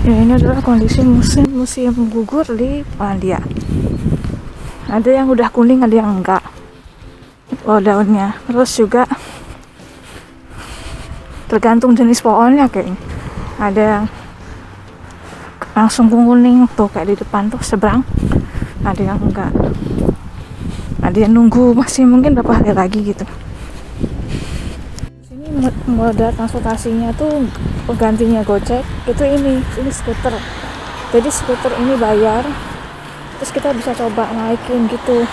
Ya, ini adalah kondisi museum gugur di Polandia. Ada yang udah kuning, ada yang enggak. Oh, daunnya. Terus juga tergantung jenis pohonnya kayaknya. Ada yang langsung kuning tuh kayak di depan tuh seberang. Ada yang enggak. Ada yang nunggu masih mungkin berapa hari lagi gitu. Sini moda transportasinya tuh penggantinya Gojek itu ini skuter. Jadi skuter ini bayar, terus kita bisa coba naikin gitu.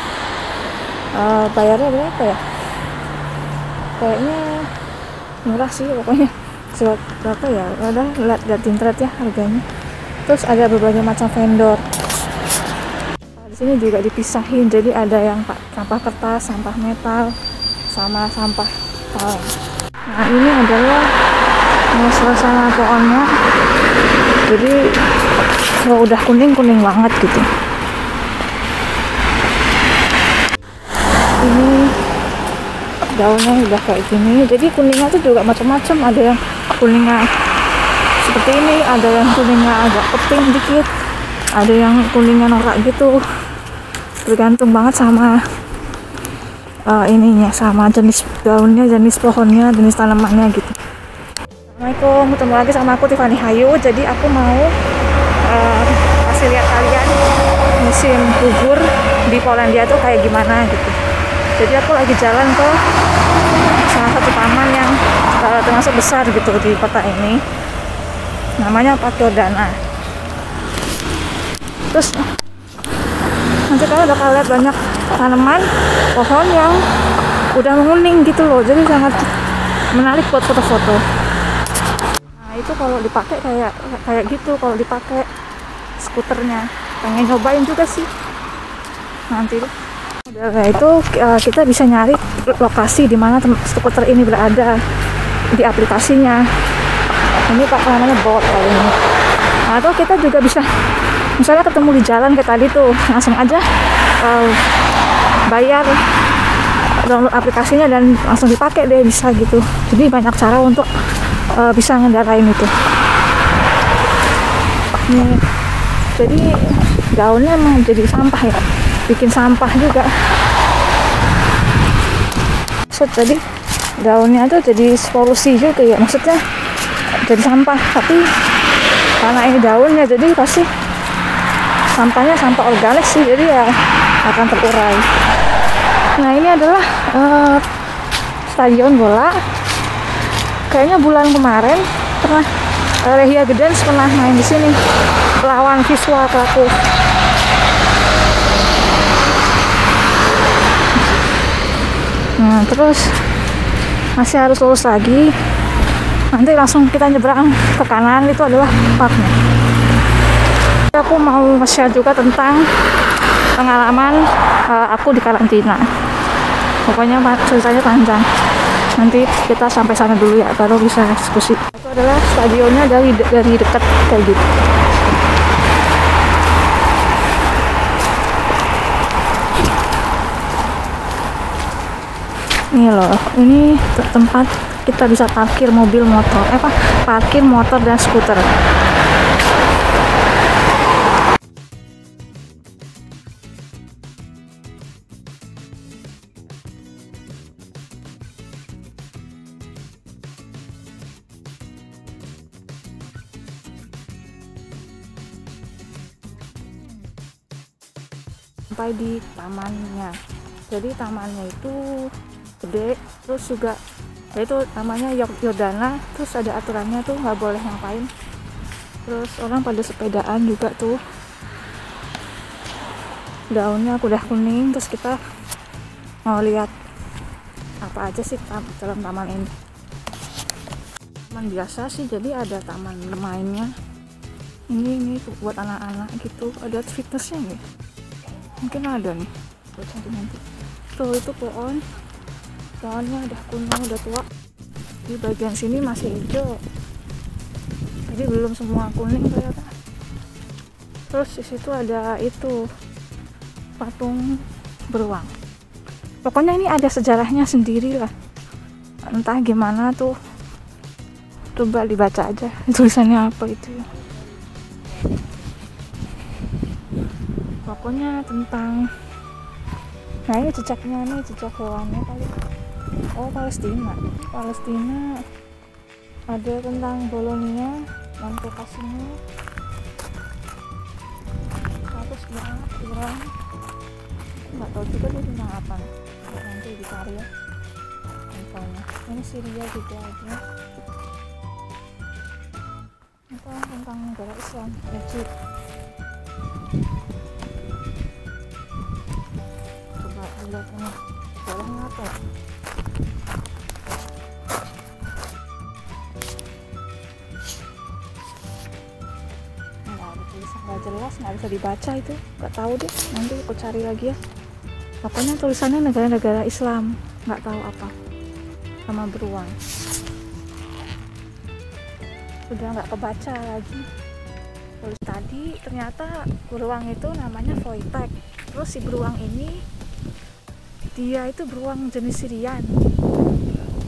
Bayarnya berapa ya? Kayaknya murah sih pokoknya. Berapa ya? Udah lihat internet ya harganya. Terus ada berbagai macam vendor. Di sini juga dipisahin, jadi ada yang sampah kertas, sampah metal, sama sampah kaleng. Nah, ini adalah suasana pohonnya. Jadi kalau udah kuning banget gitu. Ini daunnya udah kayak gini. Jadi kuningnya tuh juga macam-macam. Ada yang kuningnya seperti ini, ada yang kuningnya agak pink dikit, ada yang kuningnya norak gitu. Tergantung banget sama ininya, sama jenis daunnya, jenis pohonnya, jenis tanamannya gitu. Assalamualaikum, ketemu lagi sama aku Tiffany Hayu. Jadi aku mau kasih lihat kalian musim gugur di Polandia tuh kayak gimana gitu. Jadi aku lagi jalan ke salah satu taman yang termasuk besar gitu di kota ini, namanya Park Jordana. Terus nanti kalian bakal lihat banyak tanaman, pohon yang udah menguning gitu loh. Jadi sangat menarik buat foto-foto. Nah, itu kalau dipakai kayak gitu, kalau dipakai skuternya. Pengen nyobain juga sih nanti. Udah itu kita bisa nyari lokasi di mana skuter ini berada di aplikasinya. Ini namanya Bolt kali ini. Atau kita juga bisa misalnya ketemu di jalan kayak tadi tuh, langsung aja bayar, download aplikasinya dan langsung dipakai deh, bisa gitu. Jadi banyak cara untuk bisa ngendarain itu. Nih, jadi daunnya emang jadi sampah ya, bikin sampah juga. Jadi daunnya tuh jadi polusi juga ya, maksudnya jadi sampah. Tapi karena ini daunnya, jadi pasti sampahnya sampah organik sih, jadi ya akan terurai. Nah, ini adalah stadion bola. Kayaknya bulan kemarin pernah Lechia Gdańsk pernah main di sini lawan Wisła Kraków. Nah, terus masih harus lurus lagi. Nanti langsung kita nyebrang ke kanan, itu adalah parknya. Aku mau share juga tentang pengalaman aku di karantina. Pokoknya ceritanya panjang. Nanti kita sampai sana dulu ya, baru bisa diskusi. Itu adalah stadionnya dari dekat kayak gitu. Ini loh, ini tempat kita bisa parkir mobil, motor, parkir motor dan skuter. Sampai di tamannya. Jadi tamannya itu gede, terus juga itu namanya Jordana. Terus ada aturannya tuh nggak boleh ngapain. Terus orang pada sepedaan juga tuh. Daunnya udah kuning. Terus kita mau lihat apa aja sih dalam taman ini. Taman biasa sih, jadi ada taman bermainnya. Ini buat anak-anak gitu. Ada fitnessnya nih. Mungkin ada nih buat nanti. Tuh itu pohonnya udah kuning, udah tua. Di bagian sini masih hijau, jadi belum semua kuning ternyata. Terus di situ ada itu patung beruang. Pokoknya ini ada sejarahnya sendiri lah, entah gimana tuh. Coba dibaca aja tulisannya apa itu ya. Pokoknya tentang, nah ini jejaknya nih, jejak hewannya kali. Oh, Palestina ada tentang Bolonia, Monte Cassino, terus Iran, nggak tahu juga dia tentang apa nih. Nanti dicari ya infonya. Ini Syria juga ada, apa tentang negara Islam, Egypt. Coba dilihat ini bolehnya apa ya? Nggak jelas, nggak bisa dibaca itu, nggak tahu deh, nanti aku cari lagi ya. Pokoknya tulisannya negara-negara Islam, nggak tahu apa, sama beruang. Udah nggak kebaca lagi. Terus tadi ternyata beruang itu namanya Wojtek. Terus si beruang ini dia itu beruang jenis Syrian.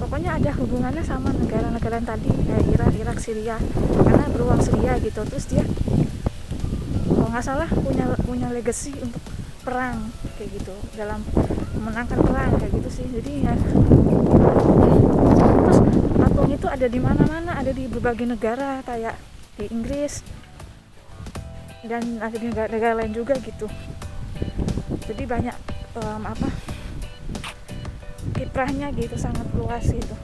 Pokoknya ada hubungannya sama negara-negara yang tadi, kayak Iran, Irak, Syria, karena beruang Syria gitu. Terus dia kalau nggak salah punya legacy untuk perang kayak gitu, dalam memenangkan perang kayak gitu sih. Jadi ya, terus patung itu ada di mana-mana, ada di berbagai negara, kayak di Inggris dan ada di negara-negara lain juga gitu. Jadi banyak kiprahnya gitu, sangat luas gitu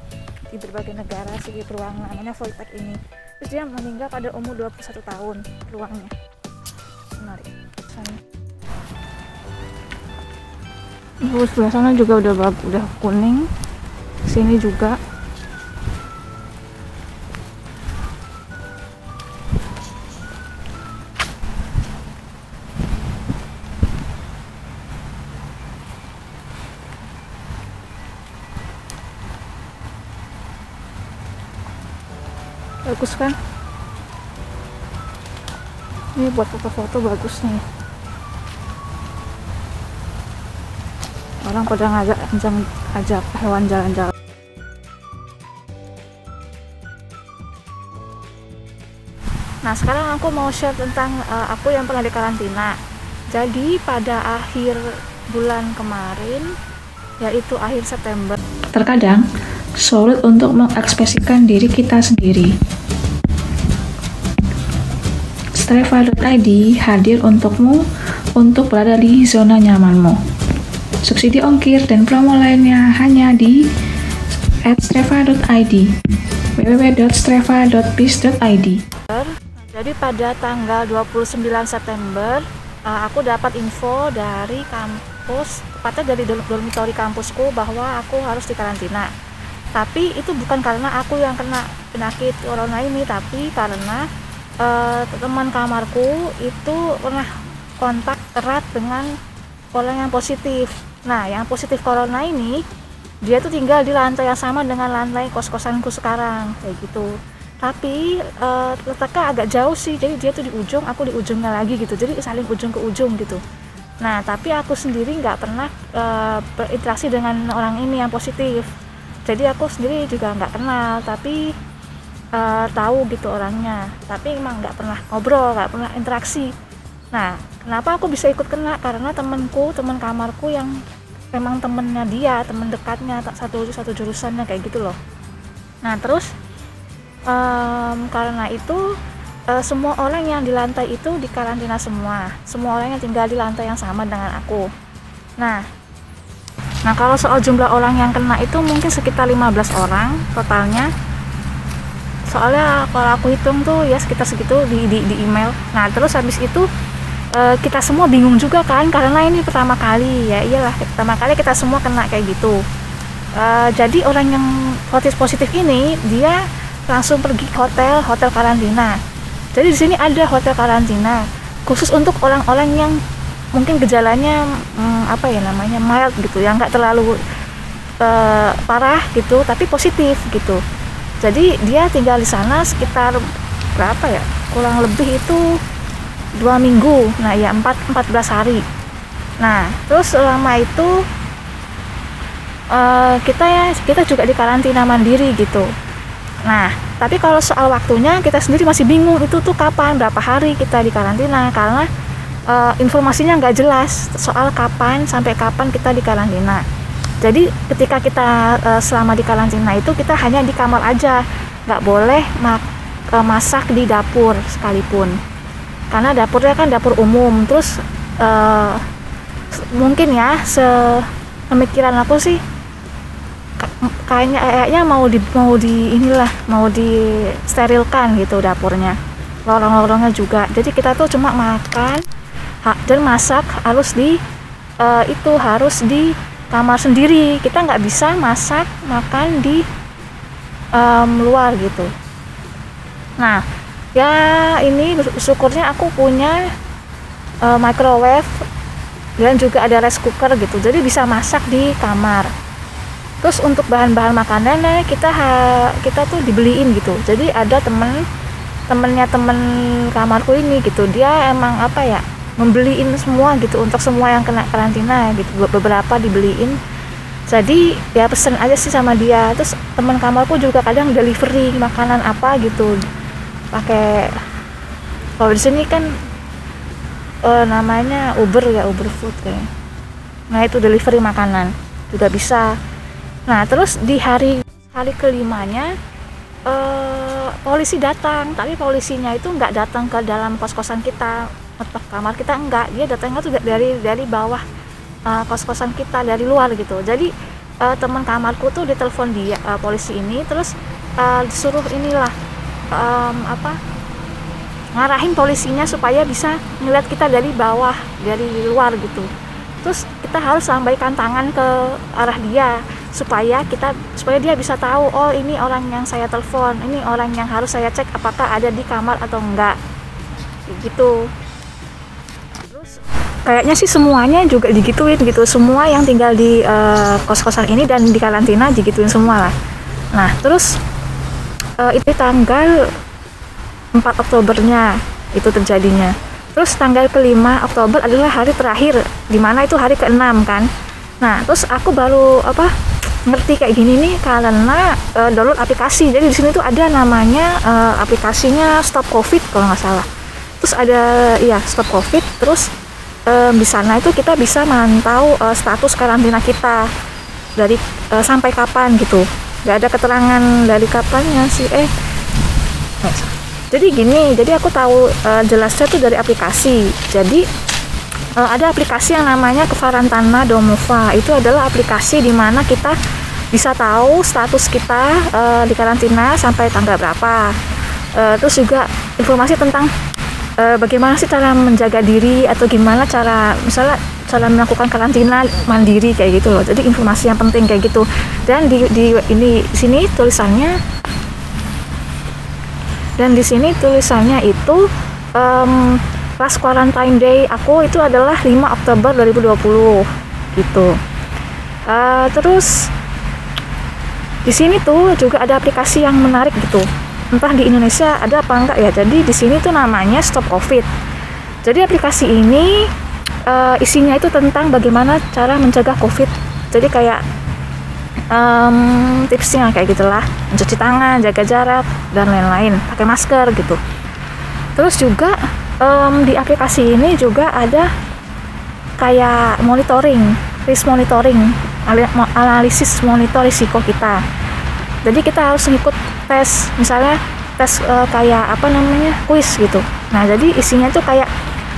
di berbagai negara si beruang namanya Wojtek ini. Terus dia meninggal pada umur 21 tahun beruangnya. Menarik. Sebelah sana juga udah kuning. Sini juga. Bagus kan? Ini buat foto-foto bagus nih. Orang pada ngajak hewan jalan-jalan. Nah, sekarang aku mau share tentang aku yang pernah di karantina. Jadi pada akhir bulan kemarin, yaitu akhir September, terkadang sulit untuk mengekspresikan diri kita sendiri. Streva.id hadir untukmu untuk berada di zona nyamanmu. Subsidi ongkir dan promo lainnya hanya di @streva.id, www.streva.biz.id. Jadi pada tanggal 29 September aku dapat info dari kampus, tepatnya dari dormitory kampusku, bahwa aku harus dikarantina. Tapi itu bukan karena aku yang kena penyakit corona ini, tapi karena teman kamarku itu pernah kontak erat dengan orang yang positif. Nah, yang positif corona ini dia tuh tinggal di lantai yang sama dengan lantai kos-kosanku sekarang kayak gitu. Tapi letaknya agak jauh sih, jadi dia tuh di ujung, aku di ujungnya lagi gitu, jadi saling ujung ke ujung gitu. Nah, tapi aku sendiri nggak pernah berinteraksi dengan orang ini yang positif, jadi aku sendiri juga nggak kenal, tapi tahu gitu orangnya, tapi emang nggak pernah ngobrol, nggak pernah interaksi. Nah, kenapa aku bisa ikut kena? Karena teman kamarku yang memang temennya dia, teman dekatnya, satu jurusannya kayak gitu loh. Nah, terus karena itu semua orang yang di lantai itu dikarantina semua orang yang tinggal di lantai yang sama dengan aku. Nah kalau soal jumlah orang yang kena itu mungkin sekitar 15 orang totalnya, soalnya kalau aku hitung tuh ya sekitar segitu di email. Nah, terus habis itu kita semua bingung juga kan, karena ini pertama kali, ya iyalah pertama kali kita semua kena kayak gitu. Jadi orang yang positif ini dia langsung pergi ke hotel karantina. Jadi di sini ada hotel karantina khusus untuk orang-orang yang mungkin gejalanya mild gitu, yang nggak terlalu parah gitu, tapi positif gitu. Jadi dia tinggal di sana sekitar kurang lebih itu 2 minggu. Nah ya 14 hari. Nah terus selama itu kita juga di karantina mandiri gitu. Nah Tapi kalau soal waktunya kita sendiri masih bingung itu tuh kapan, berapa hari kita di karantina, karena informasinya nggak jelas soal kapan sampai kapan kita di karantina. Jadi ketika kita selama di karantina itu kita hanya di kamar aja, nggak boleh masak di dapur sekalipun, karena dapurnya kan dapur umum. Terus mungkin ya pemikiran aku sih kayaknya mau di sterilkan gitu dapurnya, lorong-lorongnya juga. Jadi kita tuh cuma makan dan masak harus di kamar sendiri. Kita nggak bisa masak makan di luar gitu. Nah ya ini syukurnya aku punya microwave dan juga ada rice cooker gitu, jadi bisa masak di kamar. Terus untuk bahan-bahan makanannya kita tuh dibeliin gitu. Jadi ada temennya temen kamarku ini gitu, dia emang membeliin semua gitu untuk semua yang kena karantina gitu. Beberapa dibeliin, jadi ya pesen aja sih sama dia. Terus teman kamarku juga kadang delivery makanan apa gitu, pakai, kalau di sini kan namanya Uber Food kayaknya. Nah itu delivery makanan juga bisa. Nah terus di hari kelimanya polisi datang, tapi polisinya itu nggak datang ke dalam kos-kosan kita, atau kamar kita, enggak. Dia datangnya tuh dari bawah kos-kosan kita, dari luar gitu. Jadi teman kamarku tuh ditelepon dia polisi ini, terus disuruh ngarahin polisinya supaya bisa ngeliat kita dari bawah, dari luar gitu. Terus kita harus lambaikan tangan ke arah dia supaya dia bisa tahu, oh ini orang yang saya telepon, ini orang yang harus saya cek apakah ada di kamar atau enggak gitu. Terus kayaknya sih semuanya juga digituin gitu, semua yang tinggal di kos-kosan ini dan di karantina digituin semua lah. Nah terus itu tanggal 4 Oktobernya itu terjadinya. Terus tanggal ke-5 Oktober adalah hari terakhir, dimana itu hari ke-6 kan. Nah terus aku baru ngerti kayak gini nih karena download aplikasi. Jadi di sini tuh ada namanya aplikasinya Stop Covid kalau nggak salah. Terus ada Stop Covid. Terus di sana itu kita bisa mantau status karantina kita dari sampai kapan gitu. Nggak ada keterangan dari kapannya sih. Jadi gini, jadi aku tahu jelasnya tuh dari aplikasi. Jadi ada aplikasi yang namanya Kvarantana Domova. Itu adalah aplikasi di mana kita bisa tahu status kita di karantina sampai tanggal berapa. Terus juga informasi tentang bagaimana sih cara menjaga diri, atau gimana cara melakukan karantina mandiri kayak gitu loh. Jadi informasi yang penting kayak gitu. Dan di sini tulisannya. Dan di sini tulisannya itu last quarantine day aku itu adalah 5 Oktober 2020 gitu. Terus di sini tuh juga ada aplikasi yang menarik gitu. Entah di Indonesia ada apa enggak ya. Jadi di sini tuh namanya Stop Covid. Jadi aplikasi ini isinya itu tentang bagaimana cara mencegah Covid. Jadi kayak tipsnya kayak gitulah, mencuci tangan, jaga jarak dan lain-lain, pakai masker gitu. Terus juga di aplikasi ini juga ada kayak risk monitoring, analisis monitor risiko kita. Jadi kita harus ngikut tes, misalnya tes kuis gitu. Nah jadi isinya tuh kayak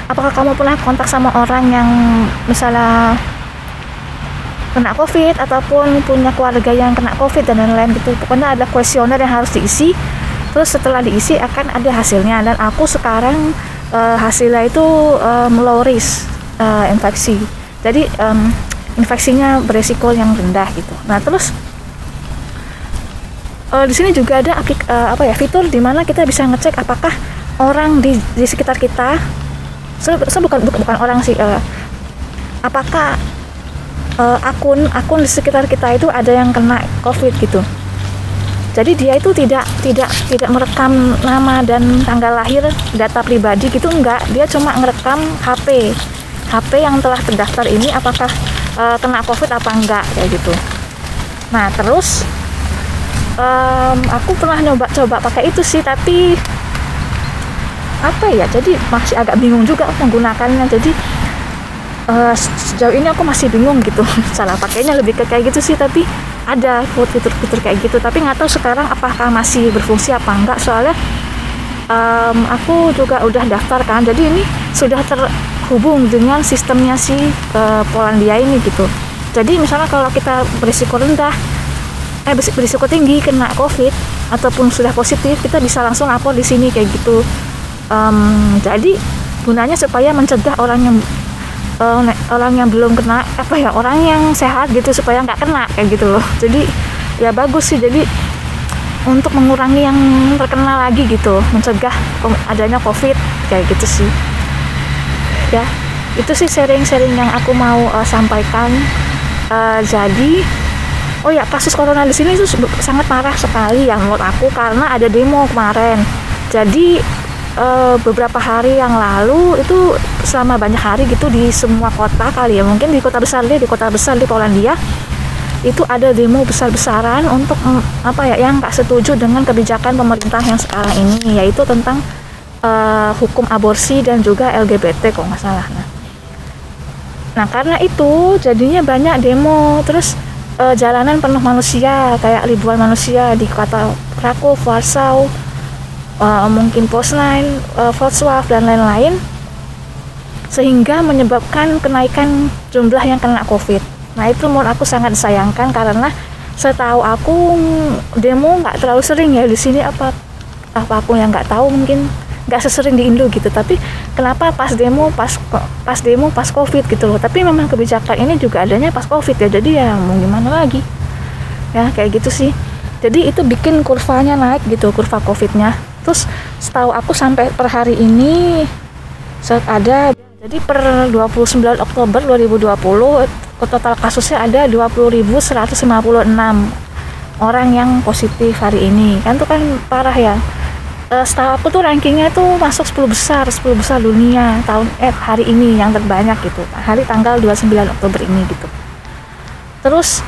apakah kamu pernah kontak sama orang yang misalnya kena COVID ataupun punya keluarga yang kena COVID dan lain-lain gitu. Pokoknya ada kuesioner yang harus diisi. Terus setelah diisi akan ada hasilnya. Dan aku sekarang hasilnya itu low risk infeksi. Jadi infeksinya beresiko yang rendah gitu. Nah terus di sini juga ada fitur di mana kita bisa ngecek apakah orang di sekitar kita, bukan orang sih, apakah akun di sekitar kita itu ada yang kena COVID gitu. Jadi dia itu tidak merekam nama dan tanggal lahir, data pribadi gitu, enggak. Dia cuma merekam HP yang telah terdaftar ini apakah kena COVID apa enggak kayak gitu. Nah terus Aku pernah coba pakai itu sih, tapi apa ya, jadi masih agak bingung juga menggunakannya. Jadi sejauh ini aku masih bingung gitu cara pakainya, lebih ke kayak gitu sih. Tapi ada fitur-fitur kayak gitu, tapi nggak tahu sekarang apakah masih berfungsi apa enggak. Soalnya aku juga udah daftar kan, jadi ini sudah terhubung dengan sistemnya si Polandia ini gitu. Jadi misalnya kalau kita berisiko rendah, berisiko tinggi kena COVID ataupun sudah positif, kita bisa langsung lapor di sini kayak gitu. Jadi gunanya supaya mencegah orang yang belum kena, orang yang sehat gitu, supaya nggak kena kayak gitu loh. Jadi ya bagus sih, jadi untuk mengurangi yang terkena lagi gitu, mencegah adanya COVID kayak gitu sih. Ya, itu sih sharing-sharing yang aku mau sampaikan. Jadi, oh ya, kasus corona di sini itu sangat parah sekali ya menurut aku, karena ada demo kemarin. Jadi beberapa hari yang lalu itu, selama banyak hari gitu, di semua kota kali ya, mungkin di kota besar di Polandia itu ada demo besar-besaran untuk yang nggak setuju dengan kebijakan pemerintah yang sekarang ini, yaitu tentang hukum aborsi dan juga LGBT kalau nggak salah. Nah karena itu jadinya banyak demo, terus jalanan penuh manusia, kayak ribuan manusia di kota Krakow, Warsaw, mungkin Poznań, Wrocław dan lain-lain, sehingga menyebabkan kenaikan jumlah yang kena COVID. Nah itu menurut aku sangat disayangkan, karena setahu aku demo nggak terlalu sering ya di sini, apapun yang nggak tahu, mungkin nggak sesering di Indo gitu. Tapi kenapa pas demo pas COVID gitu loh. Tapi memang kebijakan ini juga adanya pas COVID ya, jadi ya mau gimana lagi ya, kayak gitu sih. Jadi itu bikin kurvanya naik gitu, kurva COVID-nya. Terus setahu aku sampai per hari ini ada, jadi per 29 Oktober 2020 total kasusnya ada 20.156 orang yang positif hari ini. Kan itu kan parah ya. Setahu aku tuh rankingnya tuh masuk 10 besar dunia hari ini yang terbanyak gitu, hari tanggal 29 Oktober ini gitu. Terus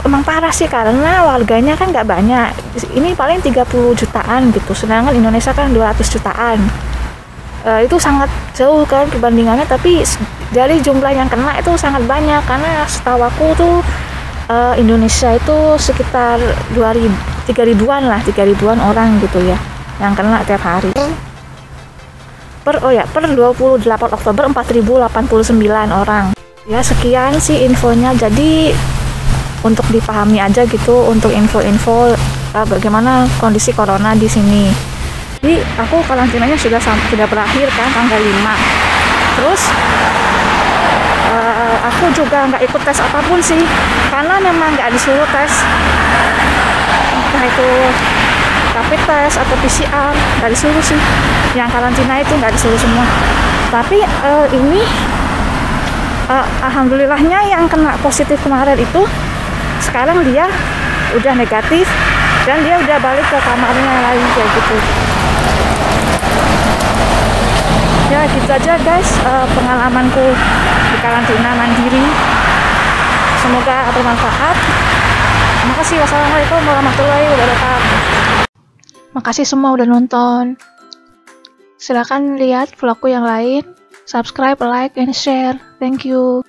emang parah sih, karena warganya kan nggak banyak, ini paling 30 jutaan gitu, sedangkan Indonesia kan 200 jutaan. Itu sangat jauh kan perbandingannya, tapi dari jumlah yang kena itu sangat banyak, karena setahu aku tuh Indonesia itu sekitar 3.000-an orang gitu ya yang kena tiap hari. Per 28 Oktober 4.089 orang. Ya sekian sih infonya, jadi untuk dipahami aja gitu, untuk info-info bagaimana kondisi corona di sini. Jadi aku karantinanya sudah berakhir kan tanggal 5. Terus aku juga nggak ikut tes apapun sih, karena memang nggak disuruh tes, entah itu rapid test atau PCR, nggak disuruh sih. Yang karantina itu nggak disuruh semua. Tapi ini alhamdulillahnya yang kena positif kemarin itu sekarang dia udah negatif dan dia udah balik ke kamarnya lagi kayak gitu. Ya gitu aja guys, pengalamanku di karantina mandiri. Semoga bermanfaat. Terima kasih. Wassalamualaikum warahmatullahi wabarakatuh. Makasih semua udah nonton. Silakan lihat vlogku yang lain. Subscribe, like, and share. Thank you.